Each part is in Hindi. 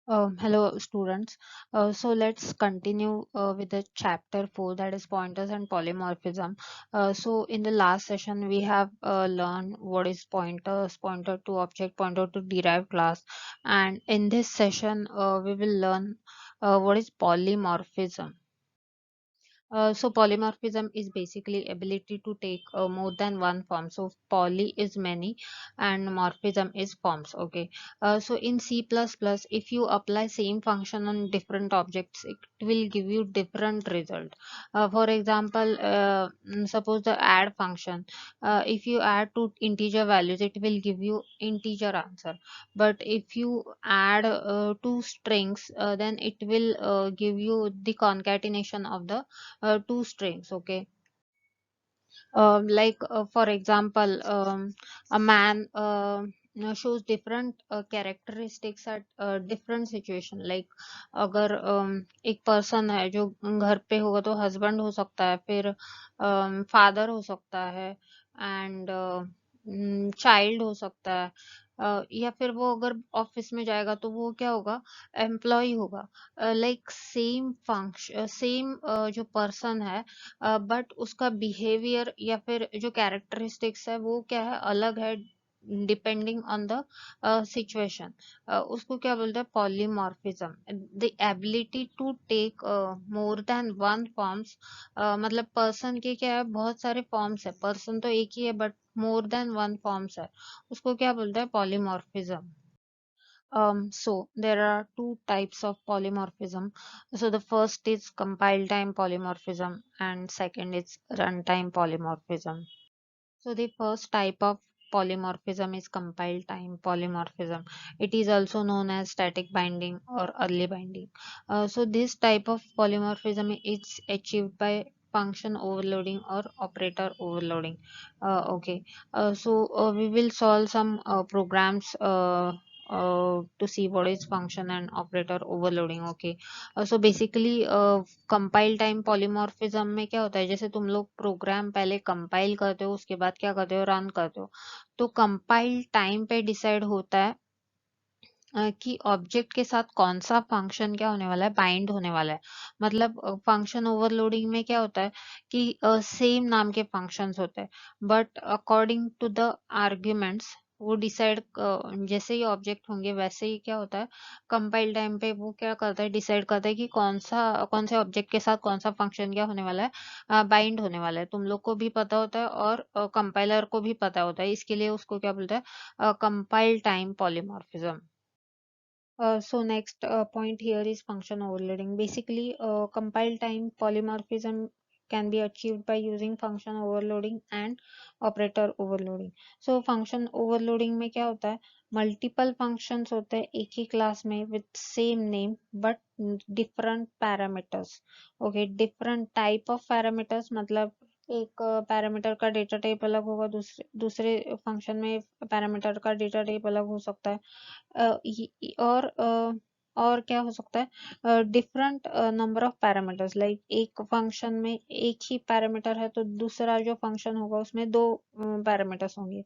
Hello, students. So let's continue with the chapter 4, that is pointers and polymorphism. So in the last session, we have learned what is pointers, pointer to object, pointer to derived class, and in this session, we will learn what is polymorphism. So polymorphism is basically ability to take more than one form. So poly is many and morphism is forms. Okay. So in C++, if you apply same function on different objects, it will give you different result. For example, suppose the add function. If you add two integer values, it will give you integer answer. But if you add two strings, then it will give you the concatenation of the two strings. Okay. Like for example, a man shows different characteristics at different situation. Like अगर एक person है जो घर पे होगा तो husband हो सकता है, फिर father हो सकता है, and child हो सकता है, या फिर वो अगर ऑफिस में जाएगा तो वो क्या होगा, एम्प्लॉय होगा. लाइक सेम फंक्शन, सेम जो पर्सन है, बट उसका बिहेवियर या फिर जो कैरेक्टरिस्टिक्स है वो क्या है, अलग है, डिपेंडिंग ऑन द सिचुएशन. उसको क्या बोलते हैं, polymorphism. The ability to take more than one forms. मतलब पर्सन के क्या है, बहुत सारे फॉर्म्स है, पर्सन तो एक ही है but more than one forms है, उसको क्या बोलते हैं, polymorphism. So there are two types of polymorphism. So the first is compile time polymorphism and second is runtime polymorphism. So the first type of polymorphism is compile time polymorphism. It is also known as static binding or early binding. So this type of polymorphism is achieved by function overloading or operator overloading. Okay. So we will solve some programs to see what is function and operator overloading. Okay. So basically compile time polymorphism में क्या होता है, जैसे तुम लोग प्रोग्राम पहले कंपाइल करते हो, उसके बाद क्या करते हो, रन करते हो. तो कंपाइल टाइम पे डिसाइड होता है कि ऑब्जेक्ट के साथ कौन सा फंक्शन क्या होने वाला है, बाइंड होने वाला है. मतलब फंक्शन ओवरलोडिंग में क्या होता है कि सेम नाम के फंक्शंस होते हैं, but according to the arguments वो डिसाइड, जैसे ही ऑब्जेक्ट होंगे वैसे ही क्या होता है, कंपाइल टाइम पे वो क्या करता है, डिसाइड करता है कि कौन से ऑब्जेक्ट के साथ कौन सा फंक्शन क्या होने वाला है, बाइंड होने वाला है. तुम लोग को भी पता होता है और कंपाइलर को भी पता होता है, इसके लिए उसको क्या बोलता है, compile time polymorphism. So next point here is function overloading. Basically, compile time polymorphism can be achieved by using function overloading and operator overloading. So function overloading में क्या होता है, multiple functions होते हैं एक ही class में with same name but different parameters. Okay, different type of parameters, मतलब एक पैरामीटर का डेटा टाइप अलग होगा, दूसरे दूसरे फंक्शन में पैरामीटर का डेटा टाइप अलग हो सकता है. और क्या हो सकता है, different number of parameters. Like एक फंक्शन में एक ही पैरामीटर है तो दूसरा जो फंक्शन होगा उसमें दो पैरामीटर्स होंगे.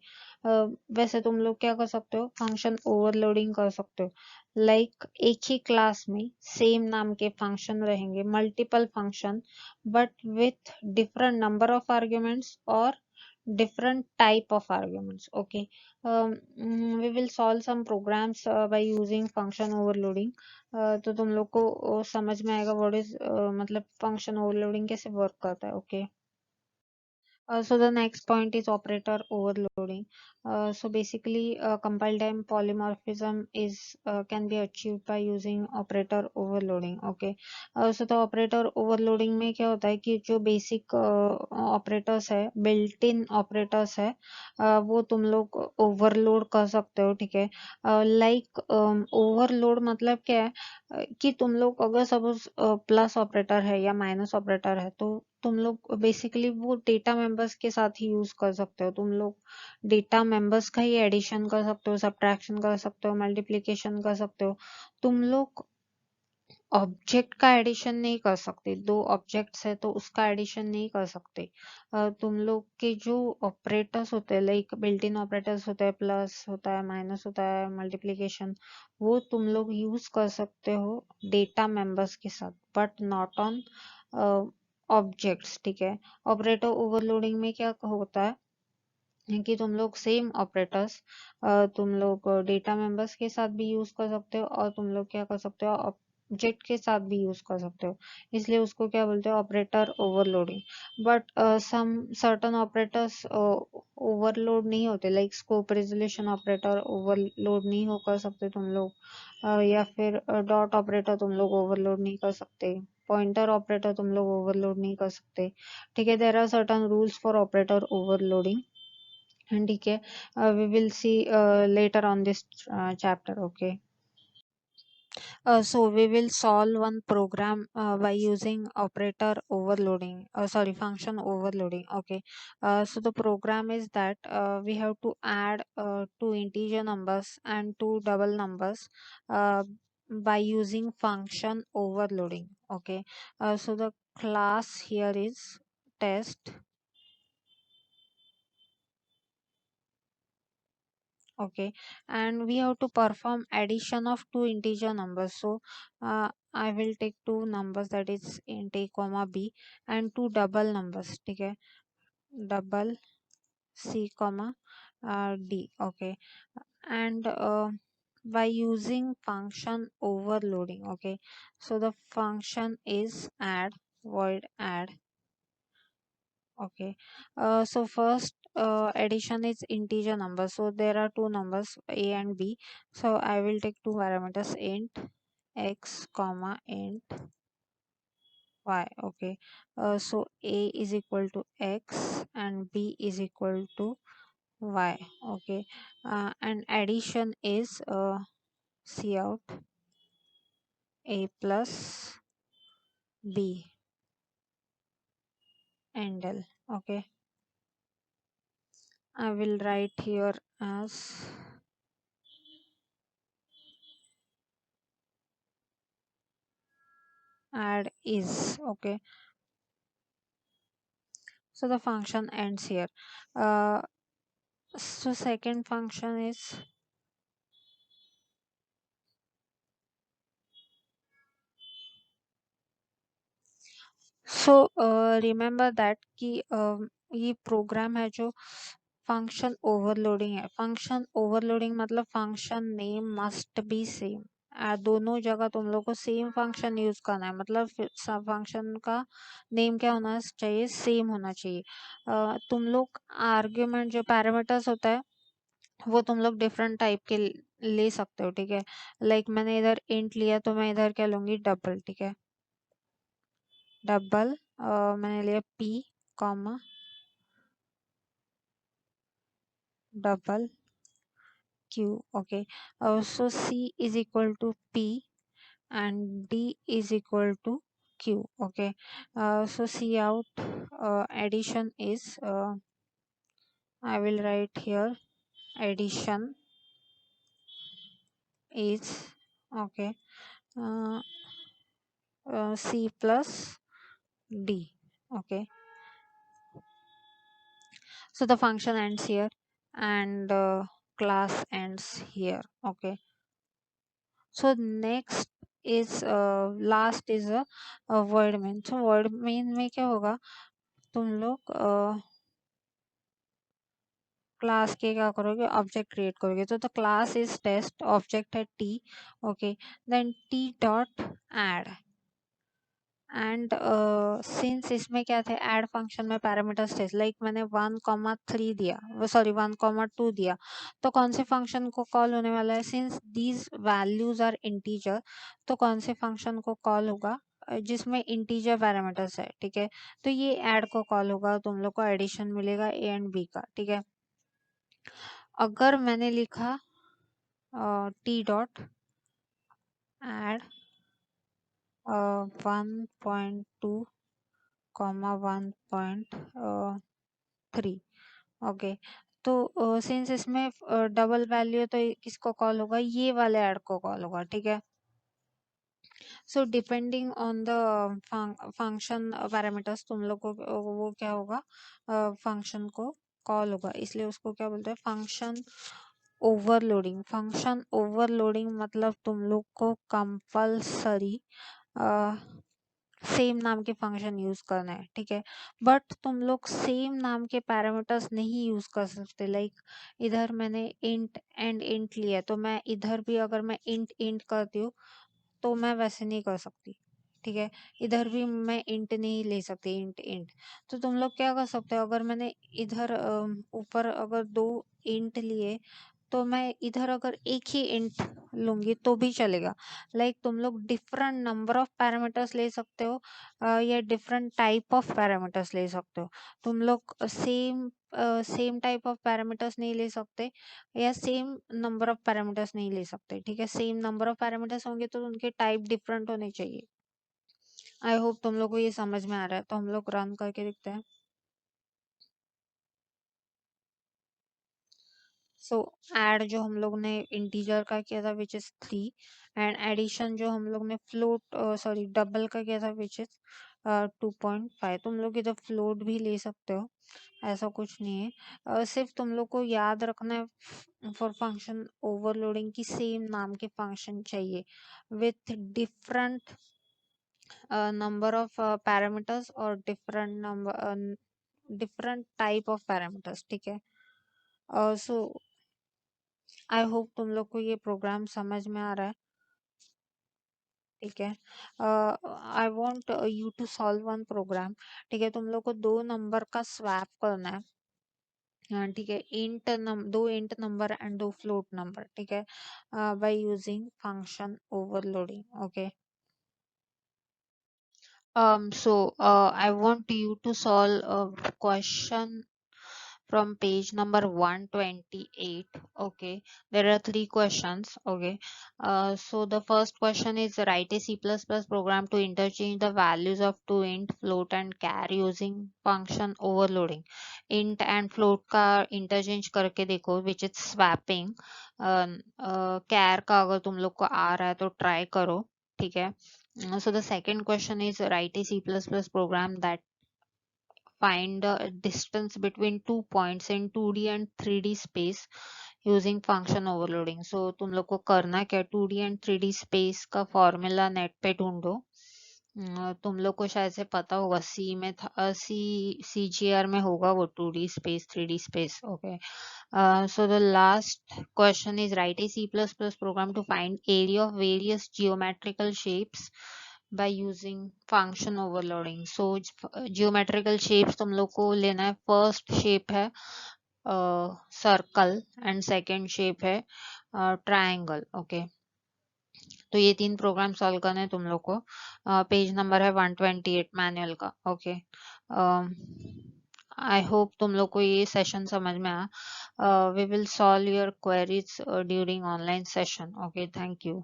वैसे तुम लोग क्या कर सकते हो, फंक्शन ओवरलोडिंग कर सकते हो. लाइक एक ही क्लास में सेम नाम के फंक्शन रहेंगे, multiple function, but with different number of arguments और different type of arguments. Okay. We will solve some programs by using function overloading. तो तुम लोग को समझ में आएगा what is मतलब function overloading कैसे work करता है. Okay. So the next point is operator overloading. So basically, compile time polymorphism is can be achieved by using operator overloading. Okay. So the operator overloading में क्या होता है कि जो basic operators है, built-in operators है, वो तुम लोग overload कर सकते हो. ठीक है. Like overload मतलब क्या है, कि तुम लोग अगर सपोज प्लस ऑपरेटर है या माइनस ऑपरेटर है तो तुम लोग बेसिकली वो डेटा मेंबर्स के साथ ही यूज कर सकते हो. तुम लोग डेटा मेंबर्स का ही एडिशन कर सकते हो, सब्ट्रैक्शन कर सकते हो, मल्टीप्लिकेशन कर सकते हो. तुम लोग ऑब्जेक्ट का एडिशन नहीं कर सकते, दो ऑब्जेक्ट्स है तो उसका एडिशन नहीं कर सकते। तुम लोग के जो ऑपरेटर्स होते हैं, लाइक बिल्ट इन ऑपरेटर्स होते हैं, प्लस होता है, माइनस होता है, मल्टीप्लिकेशन, वो तुम लोग यूज कर सकते हो डेटा मेंबर्स के साथ, बट नॉट ऑन ऑब्जेक्ट्स। ठीक है। ऑपरेटर ओवरलोडिंग में क्या होता है कि तुम लोग सेम ऑपरेटर्स तुम लोग डेटा मेंबर्स के साथ भी यूज कर सकते हो, और तुम लोग क्या कर सकते हो, ऑब्जेक्ट के साथ भी यूज कर सकते हो। इसलिए उसको क्या बोलते हो, operator overloading. But some certain operators overload नहीं होते, like scope resolution operator overload नहीं हो कर सकते तुम लोग, या फिर डॉट ऑपरेटर तुम लोग ओवरलोड नहीं कर सकते, पॉइंटर ऑपरेटर तुम लोग ओवरलोड नहीं कर सकते। ठीक है। There are certain rules for operator overloading. ठीक है। We will see later on this chapter. Okay. So we will solve one program by using operator overloading. Sorry, function overloading. Okay. So the program is that we have to add two integer numbers and two double numbers by using function overloading. Okay. So the class here is test. Okay, and we have to perform addition of two integer numbers. So I will take two numbers, that is int a comma b, and two double numbers. Okay, double c comma d. Okay, and by using function overloading. Okay, so the function is add, void add. Okay. So first addition is integer number. So there are two numbers a and b. So I will take two parameters, int x comma int y. Okay. So a is equal to x and b is equal to y. Okay. And addition is cout a plus b and l. Okay. I will write here as add is. Okay. So the function ends here. uh, so second function is remember that कि ये प्रोग्राम है जो फंक्शन ओवरलोडिंग है। फंक्शन ओवरलोडिंग मतलब function name must be same. दोनों जगह तुम लोग को सेम फंक्शन यूज करना है, मतलब फंक्शन का नेम क्या होना चाहिए, सेम होना चाहिए। तुम लोग आर्ग्यूमेंट जो पैरामीटर्स होता है वो तुम लोग डिफरेंट टाइप के ले सकते हो। ठीक है। लाइक मैंने इधर इंट लिया तो मैं इधर क्या लूंगी, डबल। ठीक है। डबल मैंने लिया p comma double q। Okay. So c is equal to p and d is equal to q। Okay. So cout addition is I will write here addition is okay, uh, c plus d. Okay. So the function ends here and class ends here. Okay. So next is last is a void main। so void main में क्या होगा, तुम लोग क्लास के क्या करोगे, ऑब्जेक्ट क्रिएट करोगे। तो the class is test, object है T. Okay. Then T dot add, and since इसमें क्या थे, ऐड फंक्शन में पैरामीटर्स थे, लाइक मैंने 1,3 दिया, सॉरी 1,2 दिया, तो कौन से फंक्शन को कॉल होने वाला है, since these values are integer, तो कौन से फंक्शन को कॉल होगा जिसमें इंटीजर पैरामीटर्स है। ठीक है। तो ये ऐड को कॉल होगा, तुम लोग को एडिशन मिलेगा ए एंड बी का। ठीक है। अगर मैंने लिखा T dot add 1.2 comma 1.3। Okay. तो सिंस इसमें डबल वैल्यू है तो किसको कॉल होगा, ये वाले ऐड को कॉल होगा। ठीक है। So depending on the function parameters तुम लोग को वो क्या होगा, फंक्शन को कॉल होगा, इसलिए उसको क्या बोलते हैं, फंक्शन ओवरलोडिंग। फंक्शन ओवरलोडिंग मतलब तुम लोग को कंपल्सरी सेम नाम के फंक्शन यूज करना है, ठीक है। बट तुम लोग सेम नाम के पैरामीटर्स नहीं यूज कर सकते। लाइक इधर मैंने इंट एंड इंट लिया, तो मैं इधर भी अगर मैं इंट इंट करती हूँ तो मैं वैसे नहीं कर सकती, ठीक है। इधर भी मैं इंट नहीं ले सकती, इंट इंट। तो तुम लोग क्या कर सकते हो, अगर मैंने इधर ऊपर अगर दो इंट लिए, तो मैं इधर अगर एक ही इंट लूंगी तो भी चलेगा। लाइक तुम लोग डिफरेंट नंबर ऑफ पैरामीटर्स ले सकते हो, या डिफरेंट टाइप ऑफ पैरामीटर्स ले सकते हो। तुम लोग सेम टाइप ऑफ पैरामीटर्स नहीं ले सकते, या सेम नंबर ऑफ पैरामीटर्स नहीं ले सकते, ठीक है। सेम नंबर ऑफ पैरामीटर्स होंगे तो उनके टाइप डिफरेंट होने चाहिए। आई होप तुम लोग को ये समझ में आ रहा है, तो हम लोग रन करके देखते हैं। सो ऐड जो हम लोग ने इंटीजर का किया था विच इज 3, एंड एडिशन जो हम लोग ने फ्लोट सॉरी डबल का किया था विच इज 2.5। तुम लोग इधर फ्लोट भी ले सकते हो, ऐसा कुछ नहीं है। सिर्फ तुम लोग को याद रखना है फॉर फंक्शन ओवरलोडिंग की सेम नाम के फंक्शन चाहिए with different number of parameters और डिफरेंट टाइप ऑफ पैरामीटर्स, ठीक है। सो आई होप तुम लोग को ये प्रोग्राम समझ में आ रहा है, ठीक है। I want you to solve one program, ठीक है। तुम लोग को दो नंबर का स्वैप करना है, हाँ, ठीक है। दो इंट नंबर एंड दो फ्लोट नंबर, ठीक है, by using function overloading, okay. I want you to solve a question from page number 128. Okay, there are three questions. Okay, so the first question is write a C++ program to interchange the values of two int, float and char using function overloading. Int and float का interchange करके देखो, which is swapping. char का अगर तुम लोग को आ रहा है तो try करो, ठीक है। So the second question is write a C++ program that find the distance between two points in 2D and 3D space using function overloading. So तुम लोग को करना क्या, 2D and 3D space का फॉर्मूला नेट पे ढूंढो। तुम लोग को शायद से पता होगा, सी में था, CGR में होगा वो 2D space 3D space, okay. So the last question is write a C++ program to find area of various geometrical shapes by using function overloading. So geometrical shapes तुम लोग को लेना है, फर्स्ट शेप है सर्कल एंड सेकंड शेप है ट्रायंगल, ओके। तो ये तीन प्रोग्राम सॉल्व करने हैं तुम लोग को। पेज नंबर है 128 मैनुअल का, ओके। आई होप तुम लोग को ये सेशन समझ में आया। We will solve your queries during online session, okay. Thank you.